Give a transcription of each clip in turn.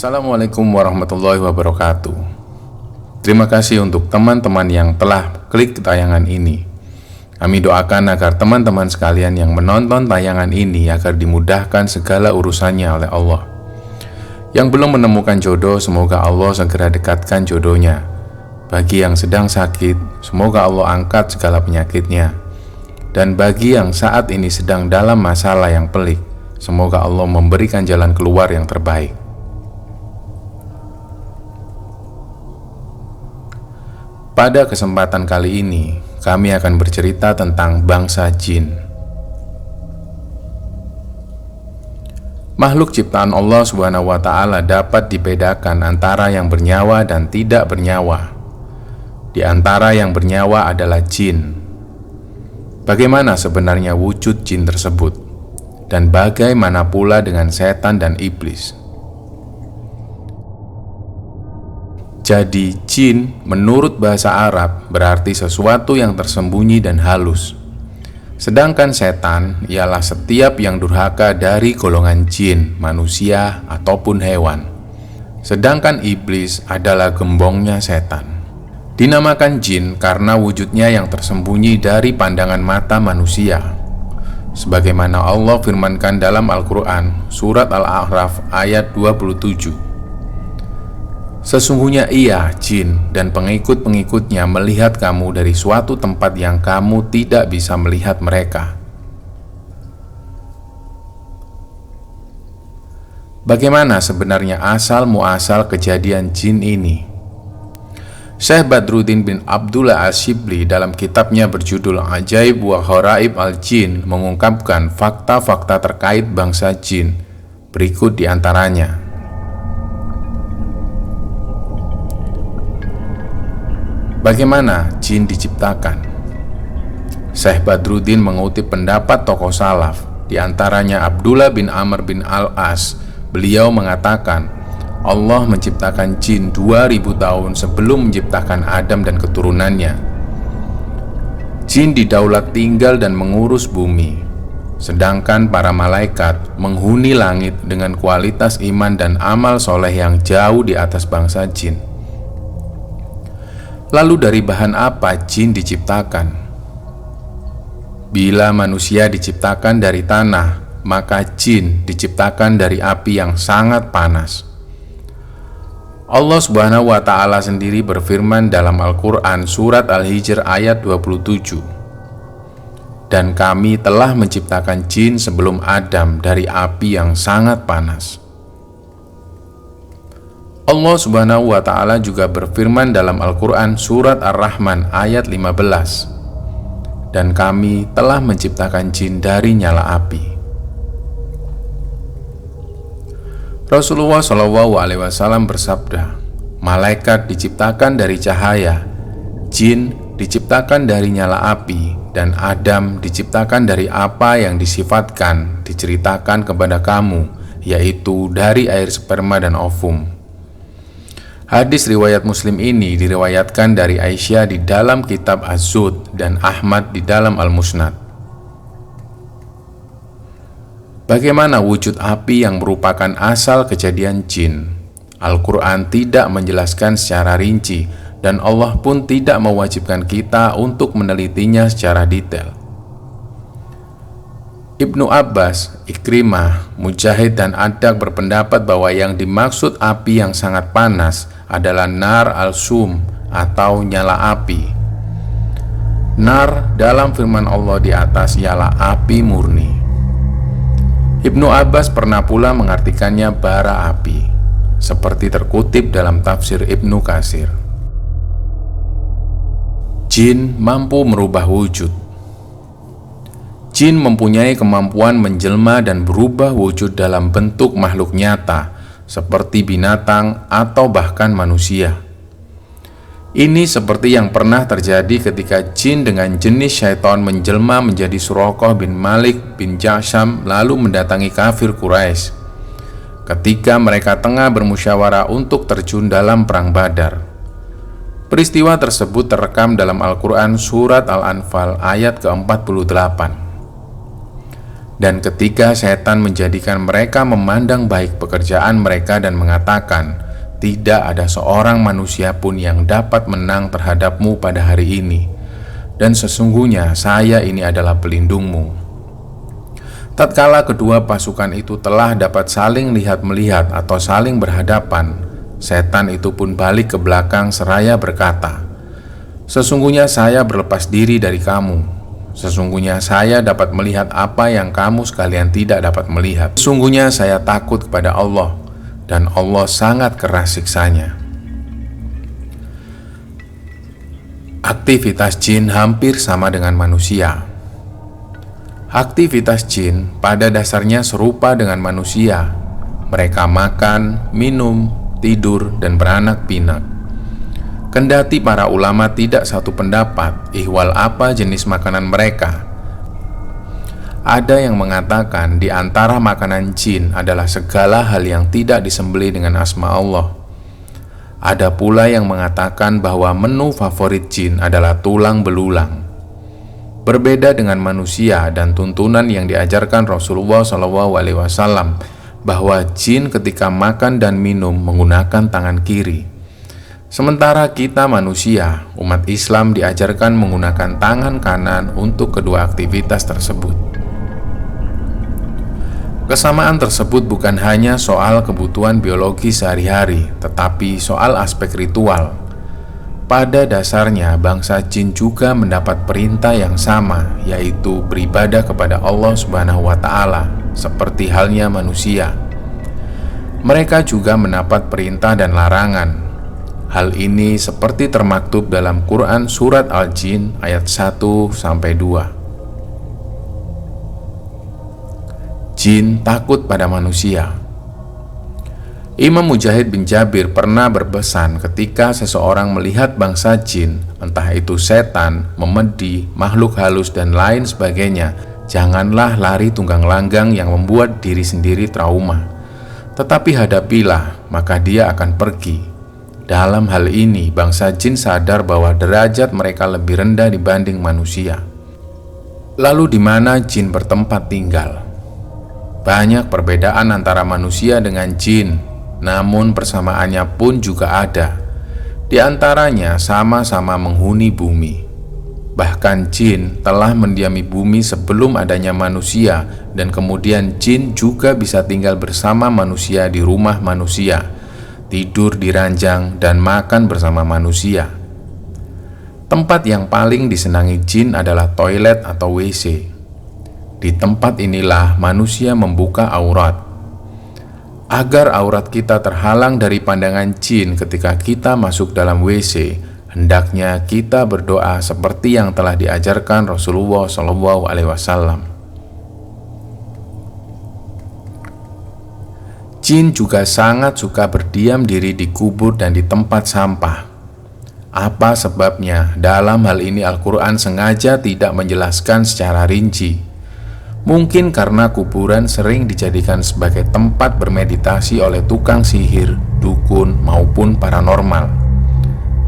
Assalamualaikum warahmatullahi wabarakatuh. Terima kasih untuk teman-teman yang telah klik tayangan ini. Kami doakan agar teman-teman sekalian yang menonton tayangan ini agar dimudahkan segala urusannya oleh Allah. Yang belum menemukan jodoh, semoga Allah segera dekatkan jodohnya. Bagi yang sedang sakit, semoga Allah angkat segala penyakitnya. Dan bagi yang saat ini sedang dalam masalah yang pelik, semoga Allah memberikan jalan keluar yang terbaik. Pada kesempatan kali ini, kami akan bercerita tentang bangsa jin. Makhluk ciptaan Allah SWT dapat dibedakan antara yang bernyawa dan tidak bernyawa. Di antara yang bernyawa adalah jin. Bagaimana sebenarnya wujud jin tersebut? Dan bagaimana pula dengan setan dan iblis? Jadi, jin menurut bahasa Arab berarti sesuatu yang tersembunyi dan halus. Sedangkan setan ialah setiap yang durhaka dari golongan jin, manusia, ataupun hewan. Sedangkan iblis adalah gembongnya setan. Dinamakan jin karena wujudnya yang tersembunyi dari pandangan mata manusia. Sebagaimana Allah firmankan dalam Al-Quran, Surat Al-A'raf ayat 27. Sesungguhnya ia, jin, dan pengikut-pengikutnya melihat kamu dari suatu tempat yang kamu tidak bisa melihat mereka. Bagaimana sebenarnya asal-muasal kejadian jin ini? Syekh Badruddin bin Abdullah Asyibli dalam kitabnya berjudul Ajaib wa Gharaib al-Jin mengungkapkan fakta-fakta terkait bangsa jin. Berikut diantaranya. Bagaimana jin diciptakan? Syekh Badruddin mengutip pendapat tokoh salaf, diantaranya Abdullah bin Amr bin Al-As. Beliau mengatakan, Allah menciptakan jin 2000 tahun sebelum menciptakan Adam dan keturunannya. Jin didaulat tinggal dan mengurus bumi, sedangkan para malaikat menghuni langit dengan kualitas iman dan amal soleh yang jauh di atas bangsa jin. Lalu dari bahan apa jin diciptakan? Bila manusia diciptakan dari tanah, maka jin diciptakan dari api yang sangat panas. Allah Subhanahu wa Ta'ala sendiri berfirman dalam Al-Quran Surat Al-Hijr ayat 27. Dan kami telah menciptakan jin sebelum Adam dari api yang sangat panas. Allah Subhanahu wa Ta'ala juga berfirman dalam Al-Quran Surat Ar-Rahman ayat 15. Dan kami telah menciptakan jin dari nyala api. Rasulullah SAW bersabda, malaikat diciptakan dari cahaya, jin diciptakan dari nyala api, dan Adam diciptakan dari apa yang disifatkan, diceritakan kepada kamu, yaitu dari air sperma dan ovum. Hadis riwayat Muslim ini diriwayatkan dari Aisyah di dalam kitab Az-Zuhd dan Ahmad di dalam Al-Musnad. Bagaimana wujud api yang merupakan asal kejadian jin? Al-Quran tidak menjelaskan secara rinci, dan Allah pun tidak mewajibkan kita untuk menelitinya secara detail. Ibnu Abbas, Ikrimah, Mujahid, dan Adak berpendapat bahwa yang dimaksud api yang sangat panas adalah nar al-sum atau nyala api. Nar dalam firman Allah di atas ialah api murni. Ibnu Abbas pernah pula mengartikannya bara api, seperti terkutip dalam tafsir Ibnu Katsir. Jin mampu merubah wujud. Jin mempunyai kemampuan menjelma dan berubah wujud dalam bentuk makhluk nyata, seperti binatang atau bahkan manusia. Ini seperti yang pernah terjadi ketika jin dengan jenis syaitan menjelma menjadi Suraqah bin Malik bin Ja'sham lalu mendatangi kafir Quraisy ketika mereka tengah bermusyawarah untuk terjun dalam perang Badar. Peristiwa tersebut terekam dalam Al-Quran Surat Al-Anfal ayat ke-48. Dan ketika setan menjadikan mereka memandang baik pekerjaan mereka dan mengatakan, "Tidak ada seorang manusia pun yang dapat menang terhadapmu pada hari ini, dan sesungguhnya saya ini adalah pelindungmu." Tatkala kedua pasukan itu telah dapat saling lihat-melihat atau saling berhadapan, setan itu pun balik ke belakang seraya berkata, "Sesungguhnya saya berlepas diri dari kamu. Sesungguhnya saya dapat melihat apa yang kamu sekalian tidak dapat melihat. Sesungguhnya saya takut kepada Allah, dan Allah sangat keras siksanya." Aktivitas jin hampir sama dengan manusia. Aktivitas jin pada dasarnya serupa dengan manusia. Mereka makan, minum, tidur, dan beranak pinak. Kendati para ulama tidak satu pendapat ihwal apa jenis makanan mereka. Ada yang mengatakan di antara makanan jin adalah segala hal yang tidak disembelih dengan asma Allah. Ada pula yang mengatakan bahwa menu favorit jin adalah tulang belulang. Berbeda dengan manusia dan tuntunan yang diajarkan Rasulullah SAW bahwa jin ketika makan dan minum menggunakan tangan kiri. Sementara kita manusia, umat Islam diajarkan menggunakan tangan kanan untuk kedua aktivitas tersebut. Kesamaan tersebut bukan hanya soal kebutuhan biologi sehari-hari, tetapi soal aspek ritual. Pada dasarnya, bangsa jin juga mendapat perintah yang sama, yaitu beribadah kepada Allah Subhanahu wa Ta'ala, seperti halnya manusia. Mereka juga mendapat perintah dan larangan. Hal ini seperti termaktub dalam Quran Surat Al-Jin ayat 1-2. Jin takut pada manusia. Imam Mujahid bin Jabir pernah berpesan ketika seseorang melihat bangsa jin, entah itu setan, memedi, makhluk halus, dan lain sebagainya, janganlah lari tunggang langgang yang membuat diri sendiri trauma, tetapi hadapilah, maka dia akan pergi. Dalam hal ini, bangsa jin sadar bahwa derajat mereka lebih rendah dibanding manusia. Lalu di mana jin bertempat tinggal? Banyak perbedaan antara manusia dengan jin, namun persamaannya pun juga ada. Di antaranya sama-sama menghuni bumi. Bahkan jin telah mendiami bumi sebelum adanya manusia, dan kemudian jin juga bisa tinggal bersama manusia di rumah manusia, tidur di ranjang, dan makan bersama manusia. Tempat yang paling disenangi jin adalah toilet atau WC. Di tempat inilah manusia membuka aurat. Agar aurat kita terhalang dari pandangan jin ketika kita masuk dalam WC, hendaknya kita berdoa seperti yang telah diajarkan Rasulullah SAW. Jin juga sangat suka berdiam diri di kubur dan di tempat sampah. Apa sebabnya? Dalam hal ini Al-Quran sengaja tidak menjelaskan secara rinci. Mungkin karena kuburan sering dijadikan sebagai tempat bermeditasi oleh tukang sihir, dukun, maupun paranormal.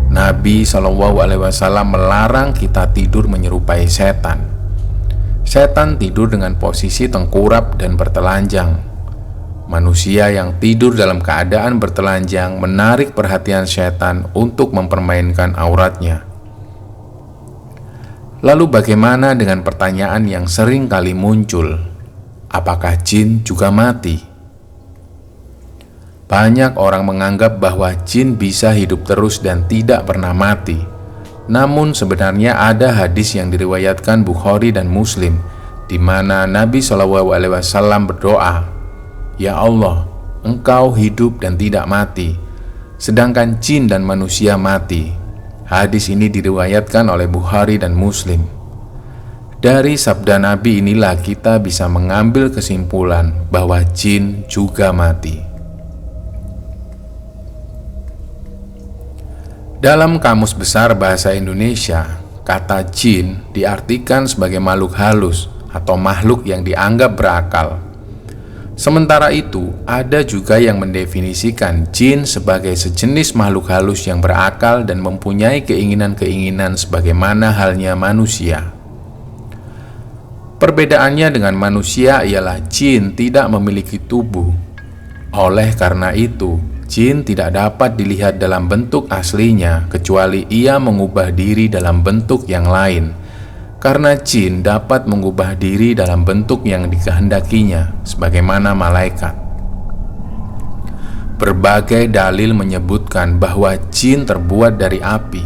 Nabi SAW melarang kita tidur menyerupai setan. Setan tidur dengan posisi tengkurap dan bertelanjang. Manusia yang tidur dalam keadaan bertelanjang menarik perhatian setan untuk mempermainkan auratnya. Lalu bagaimana dengan pertanyaan yang sering kali muncul? Apakah jin juga mati? Banyak orang menganggap bahwa jin bisa hidup terus dan tidak pernah mati. Namun sebenarnya ada hadis yang diriwayatkan Bukhari dan Muslim, di mana Nabi SAW berdoa, "Ya Allah, Engkau hidup dan tidak mati, sedangkan jin dan manusia mati." Hadis ini diriwayatkan oleh Bukhari dan Muslim. Dari sabda Nabi inilah kita bisa mengambil kesimpulan bahwa jin juga mati. Dalam Kamus Besar Bahasa Indonesia, kata jin diartikan sebagai makhluk halus atau makhluk yang dianggap berakal. Sementara itu, ada juga yang mendefinisikan jin sebagai sejenis makhluk halus yang berakal dan mempunyai keinginan-keinginan sebagaimana halnya manusia. Perbedaannya dengan manusia ialah jin tidak memiliki tubuh. Oleh karena itu, jin tidak dapat dilihat dalam bentuk aslinya kecuali ia mengubah diri dalam bentuk yang lain. Karena jin dapat mengubah diri dalam bentuk yang dikehendakinya, sebagaimana malaikat. Berbagai dalil menyebutkan bahwa jin terbuat dari api.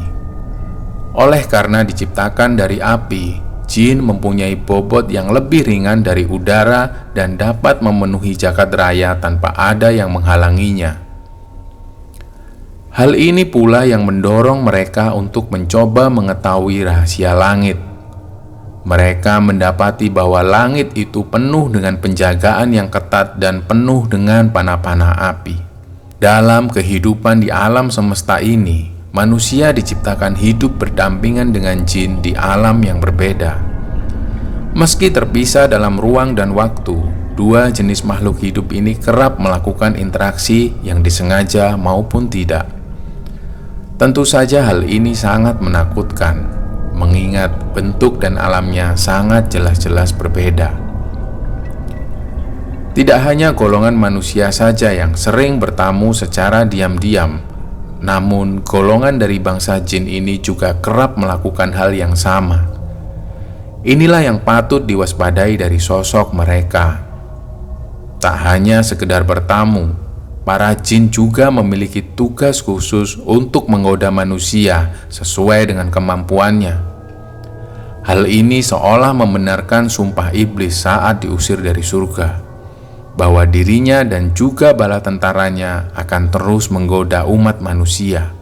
Oleh karena diciptakan dari api, jin mempunyai bobot yang lebih ringan dari udara dan dapat memenuhi jagat raya tanpa ada yang menghalanginya. Hal ini pula yang mendorong mereka untuk mencoba mengetahui rahasia langit. Mereka mendapati bahwa langit itu penuh dengan penjagaan yang ketat dan penuh dengan panah-panah api. Dalam kehidupan di alam semesta ini, manusia diciptakan hidup berdampingan dengan jin di alam yang berbeda. Meski terpisah dalam ruang dan waktu, dua jenis makhluk hidup ini kerap melakukan interaksi yang disengaja maupun tidak. Tentu saja hal ini sangat menakutkan, mengingat bentuk dan alamnya sangat jelas-jelas berbeda. Tidak hanya golongan manusia saja yang sering bertamu secara diam-diam, namun golongan dari bangsa jin ini juga kerap melakukan hal yang sama. Inilah yang patut diwaspadai dari sosok mereka. Tak hanya sekedar bertamu, para jin juga memiliki tugas khusus untuk menggoda manusia sesuai dengan kemampuannya. Hal ini seolah membenarkan sumpah iblis saat diusir dari surga, bahwa dirinya dan juga bala tentaranya akan terus menggoda umat manusia.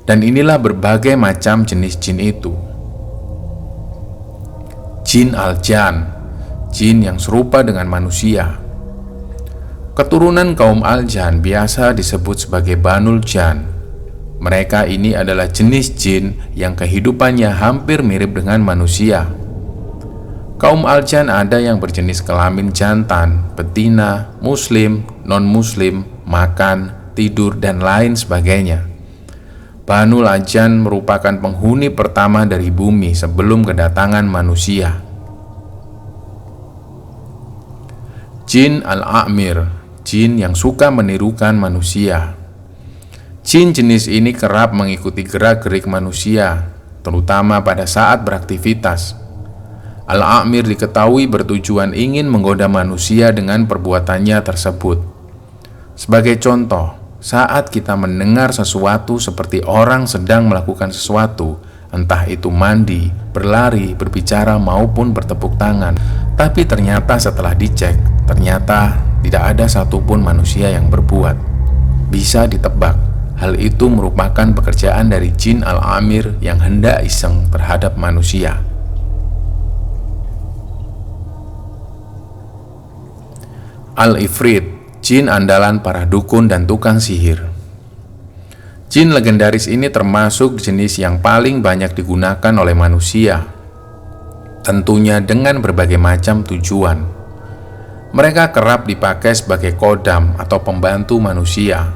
Dan inilah berbagai macam jenis jin itu. Jin al-Jan, jin yang serupa dengan manusia. Keturunan kaum al-Jan biasa disebut sebagai Banul Jan. Mereka ini adalah jenis jin yang kehidupannya hampir mirip dengan manusia. Kaum al-Jan ada yang berjenis kelamin jantan, betina, muslim, non-muslim, makan, tidur, dan lain sebagainya. Banul al-Jan merupakan penghuni pertama dari bumi sebelum kedatangan manusia. Jin al-A'mir, jin yang suka menirukan manusia. Jin jenis ini kerap mengikuti gerak-gerik manusia, terutama pada saat beraktivitas. Al-A'mir diketahui bertujuan ingin menggoda manusia dengan perbuatannya tersebut. Sebagai contoh, saat kita mendengar sesuatu seperti orang sedang melakukan sesuatu, entah itu mandi, berlari, berbicara, maupun bertepuk tangan, tapi ternyata setelah dicek, ternyata tidak ada satupun manusia yang berbuat. Bisa ditebak, hal itu merupakan pekerjaan dari jin Al-Amir yang hendak iseng terhadap manusia. Al-Ifrit, jin andalan para dukun dan tukang sihir. Jin legendaris ini termasuk jenis yang paling banyak digunakan oleh manusia, tentunya dengan berbagai macam tujuan. Mereka kerap dipakai sebagai kodam atau pembantu manusia,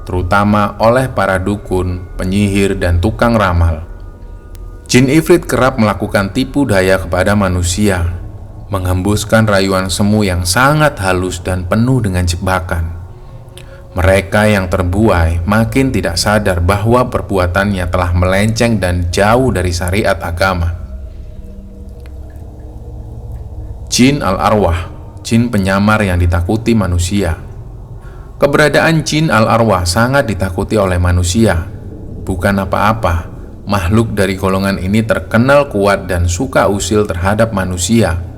terutama oleh para dukun, penyihir, dan tukang ramal. Jin Ifrit kerap melakukan tipu daya kepada manusia, menghembuskan rayuan semu yang sangat halus dan penuh dengan jebakan. Mereka yang terbuai makin tidak sadar bahwa perbuatannya telah melenceng dan jauh dari syariat agama. Jin al-Arwah, jin penyamar yang ditakuti manusia. Keberadaan jin al-Arwah sangat ditakuti oleh manusia. Bukan apa-apa, makhluk dari golongan ini terkenal kuat dan suka usil terhadap manusia.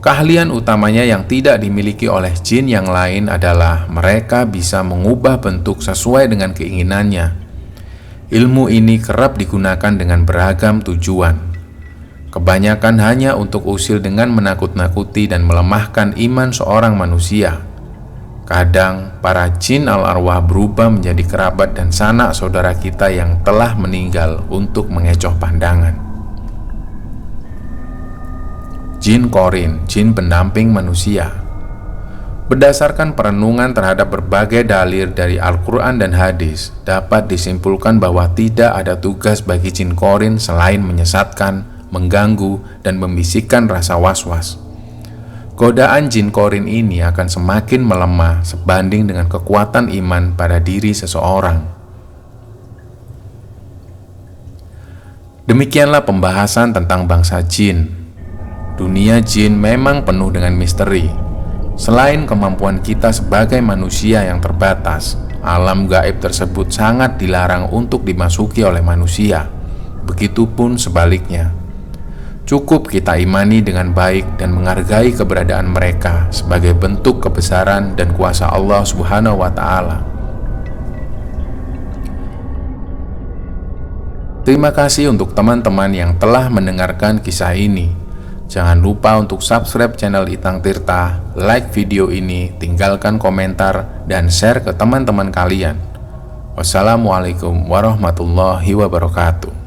Keahlian utamanya yang tidak dimiliki oleh jin yang lain adalah mereka bisa mengubah bentuk sesuai dengan keinginannya. Ilmu ini kerap digunakan dengan beragam tujuan. Kebanyakan hanya untuk usil dengan menakut-nakuti dan melemahkan iman seorang manusia. Kadang para jin al-arwah berubah menjadi kerabat dan sanak saudara kita yang telah meninggal untuk mengecoh pandangan. Jin Qorin, jin pendamping manusia. Berdasarkan perenungan terhadap berbagai dalil dari Al-Quran dan hadis, dapat disimpulkan bahwa tidak ada tugas bagi jin Qorin selain menyesatkan, mengganggu, dan membisikkan rasa was-was. Godaan jin korin ini akan semakin melemah sebanding dengan kekuatan iman pada diri seseorang. Demikianlah pembahasan tentang bangsa jin. Dunia jin memang penuh dengan misteri. Selain kemampuan kita sebagai manusia yang terbatas, alam gaib tersebut sangat dilarang untuk dimasuki oleh manusia. Begitupun sebaliknya. Cukup kita imani dengan baik dan menghargai keberadaan mereka sebagai bentuk kebesaran dan kuasa Allah Subhanahu wa Ta'ala. Terima kasih untuk teman-teman yang telah mendengarkan kisah ini. Jangan lupa untuk subscribe channel Itang Tirta, like video ini, tinggalkan komentar, dan share ke teman-teman kalian. Wassalamualaikum warahmatullahi wabarakatuh.